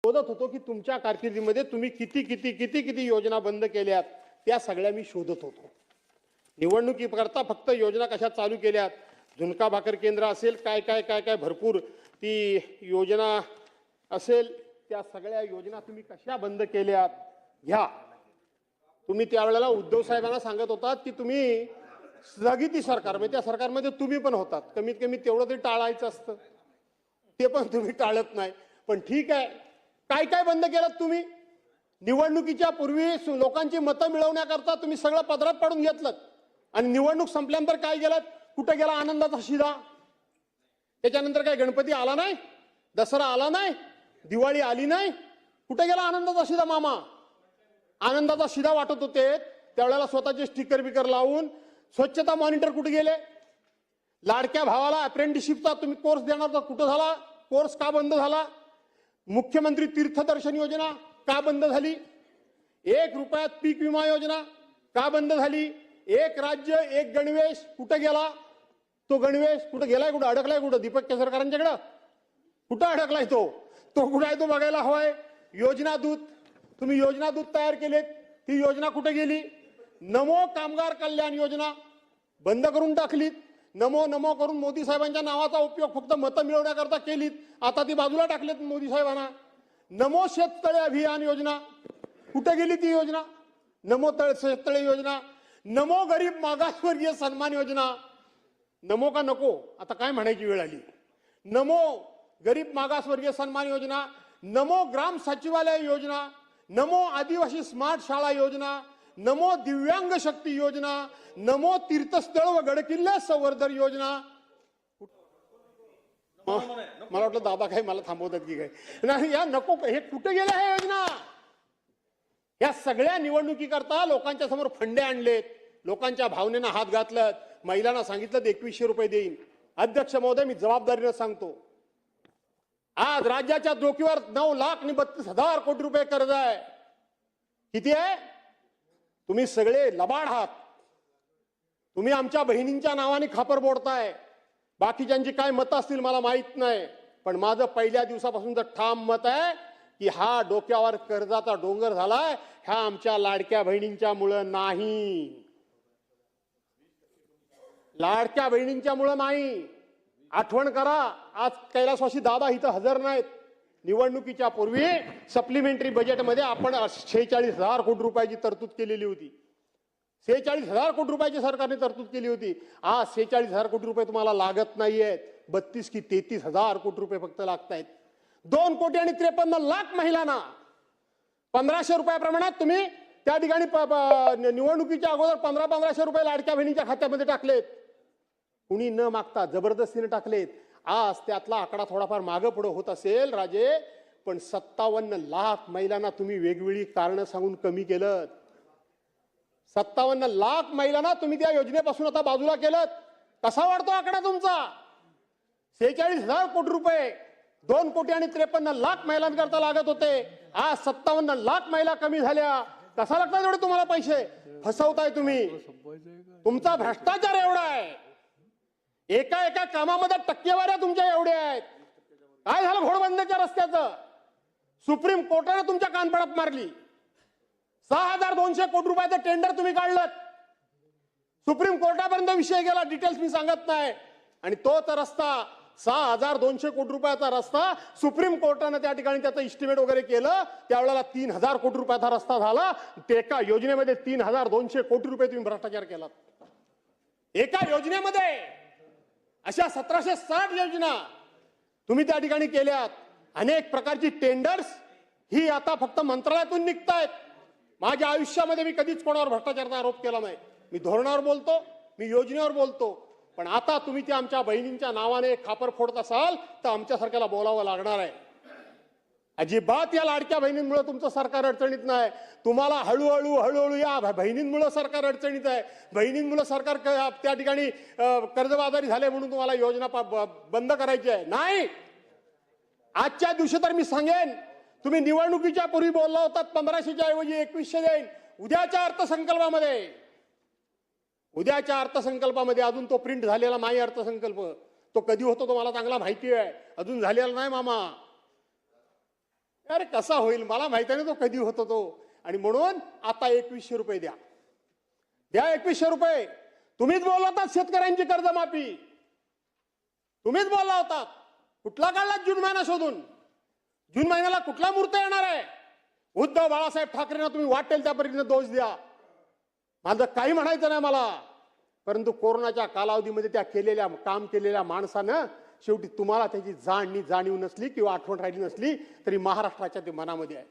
शोधत होतो की तुमच्या कारकिर्दीमध्ये तुम्ही किती किती किती किती योजना बंद केल्यात, त्या सगळ्या मी शोधत होतो. निवडणुकीकरता फक्त योजना कशा चालू केल्यात, झुणका भाकर केंद्र असेल, काय काय काय काय भरपूर ती योजना असेल, त्या सगळ्या योजना तुम्ही कशा बंद केल्यात घ्या. तुम्ही त्यावेळेला उद्धव साहेबांना सांगत होतात की तुम्ही स्थगिती सरकार, म्हणजे त्या सरकारमध्ये तुम्ही पण होतात, कमीत कमी तेवढं तरी टाळायचं असतं, ते पण तुम्ही टाळत नाही. पण ठीक आहे, काय काय बंद केलं तुम्ही? निवडणुकीच्या पूर्वी लोकांची मतं मिळवण्याकरता तुम्ही सगळं पदरात पाडून घेतलं आणि निवडणूक संपल्यानंतर काय गेलं? कुठे गेला आनंदाचा शिदा? त्याच्यानंतर काय गणपती आला नाही, दसरा आला नाही, दिवाळी आली नाही, कुठे गेला आनंदाचा शिदा? मामा आनंदाचा शिदा वाटत होते त्यावेळेला स्वतःचे स्टिकर बिकर लावून. स्वच्छता मॉनिटर कुठे गेले? लाडक्या भावाला अप्रेंटिसशिपचा तुम्ही कोर्स देणार तर कुठं झाला? कोर्स का बंद झाला? मुख्यमंत्री तीर्थदर्शन योजना का बंद झाली? 1 रुपयात पीक विमा योजना का बंद झाली? एक राज्य एक गणवेश कुठे गेला? तो गणवेश कुठे गेलाय? कुठं अडकलाय? कुठं दीपक केसरकरांच्याकडं कुठं अडकलाय? तो कुठं आहे? तो बघायला हवाय. योजना दूत, तुम्ही योजना दूत तयार केलेत, ती योजना कुठे गेली? नमो कामगार कल्याण योजना बंद करून टाकलीत. नमो नमो करून मोदी साहेबांच्या नावाचा उपयोग फक्त मतं मिळवण्याकरता केलीत, आता ती बाजूला टाकलेत मोदी साहेबांना. नमो शेततळे अभियान योजना कुठे गेली ती योजना? नमो शेततळे योजना, नमो गरीब मागासवर्गीय सन्मान योजना, नमो का नको आता काय म्हणायची वेळ आली. नमो गरीब मागासवर्गीय सन्मान योजना, नमो ग्राम सचिवालय योजना, नमो आदिवासी स्मार्ट शाळा योजना, नमो दिव्यांग शक्ती योजना, नमो तीर्थस्थळ व गडकिल्ले संवर्धन योजना. मला वाटलं दादा काय मला थांबवतात की काय? नाही, या नको, हे कुठे गेल्या ह्या योजना? या सगळ्या निवडणुकीकरता लोकांच्या समोर फंडे आणलेत, लोकांच्या भावनेनं हात घातलं, महिलांना सांगितलं 2100 रुपये देईन. अध्यक्ष महोदय, मी जबाबदारीनं सांगतो, आज राज्याच्या डोक्यावर 9,32,000 कोटी रुपये कर्ज आहे. किती आहे? तुम्ही सगळे लबाड आहात. तुम्ही आमच्या बहिणींच्या नावाने खापर बोडताय. बाकीच्यांची काय मतं असतील मला माहित नाही, पण माझं पहिल्या दिवसापासूनचं ठाम मत आहे की हा डोक्यावर कर्जाचा डोंगर झालाय, ह्या आमच्या लाडक्या बहिणींच्या मुळे नाही, लाडक्या बहिणींच्या मुळे नाही. आठवण करा, आज कैलासवासी दादा इथं हजर नाहीत. निवडणुकीच्या पूर्वी सप्लिमेंटरी बजेटमध्ये आपण 46,000 कोटी रुपयाची तरतूद केलेली होती. 46,000 कोटी रुपयाची सरकारने तरतूद केली होती. आज 46,000 कोटी रुपये तुम्हाला लागत नाहीयेत, 32 की 33,000 कोटी रुपये फक्त लागत आहेत. 2,53,00,000 महिलांना 1,500 रुपयाप्रमाणात तुम्ही त्या ठिकाणी निवडणुकीच्या अगोदर 1,500 रुपये लाडक्या बहिणीच्या खात्यामध्ये टाकलेत. कुणी न मागता जबरदस्तीने टाकलेत. आज त्यातला आकडा थोडाफार मागं पुढे होत असेल राजे, पण 57,00,000 महिलांना तुम्ही वेगवेगळी कारणं सांगून कमी केलं. 57,00,000 महिलांना तुम्ही त्या योजनेपासून आता बाजूला केलं. कसा वाढतो आकडा तुमचा? 46,000 कोटी रुपये 2,53,00,000 महिलांकरता लागत होते, आज 57,00,000 महिला कमी झाल्या. कसा लागतात एवढे तुम्हाला पैसे? फसवताय तुम्ही. तुमचा भ्रष्टाचार एवढा आहे, एका एका कामामध्ये टक्केवाऱ्या तुमच्या एवढ्या आहेत. काय झालं घोडबंदरच्या रस्त्याचं? सुप्रीम कोर्टाने तुमच्या कानपडात मारली. 6,200 कोटी रुपयाचं टेंडर तुम्ही काढलं, सुप्रीम कोर्टापर्यंत विषय गेला, डिटेल्स मी सांगत नाही. आणि तोच रस्ता 6,200 कोटी रुपयाचा रस्ता सुप्रीम कोर्टाने त्या ठिकाणी त्याचं इस्टिमेट वगैरे केलं, त्यावेळेला 3,000 कोटी रुपयाचा रस्ता झाला. एका योजनेमध्ये 3,200 कोटी रुपये तुम्ही भ्रष्टाचार केलात. एका योजनेमध्ये अशा 1,760 योजना तुम्ही त्या ठिकाणी केल्यात. अनेक प्रकारची टेंडर्स ही आता फक्त मंत्रालयातून निघतायत. माझ्या आयुष्यामध्ये मी कधीच कोणावर भ्रष्टाचाराचा आरोप केला नाही. मी धोरणावर बोलतो, मी योजनेवर बोलतो, पण आता तुम्ही त्या आमच्या बहिणींच्या नावाने खापर फोडत असाल तर आमच्यासारख्याला बोलावं लागणार आहे. अजिबात या लाडक्या बहिणींमुळे तुमचं सरकार अडचणीत नाही. तुम्हाला हळूहळू हळूहळू या बहिणींमुळे सरकार अडचणीत आहे. बहिणींमुळे सरकार त्या ठिकाणी कर्जबाजारी झाले म्हणून तुम्हाला योजना बंद करायची आहे. नाही, आजच्या दिवशी तर मी सांगेन, तुम्ही निवडणुकीच्या पूर्वी बोलला होता 1,500च्या ऐवजी 2,100 देईन. उद्याच्या अर्थसंकल्पामध्ये अजून तो प्रिंट झालेला नाही अर्थसंकल्प. तो कधी होतो तो मला चांगला माहिती आहे, अजून झालेला नाही मामा. अरे कसा होईल मला माहिती नाही तो कधी होतो तो. आणि म्हणून आता 2100 रुपये द्या, द्या 2100 रुपये. तुम्हीच बोलला होता शेतकऱ्यांची कर्जमाफी, तुम्हीच बोलला होता. कुठला काढला जून महिना शोधून? जून महिन्याला कुठला मुहूर्त येणार आहे? उद्धव बाळासाहेब ठाकरेंना तुम्ही वाटेल त्या परीने दोष द्या, माझं काही म्हणायचं नाही मला. परंतु कोरोनाच्या कालावधीमध्ये त्या काम केलेल्या माणसानं शेवटी तुम्हाला त्याची जाणीव नसली किंवा आठवण राहिली नसली तरी महाराष्ट्राच्या ते मनामध्ये आहे.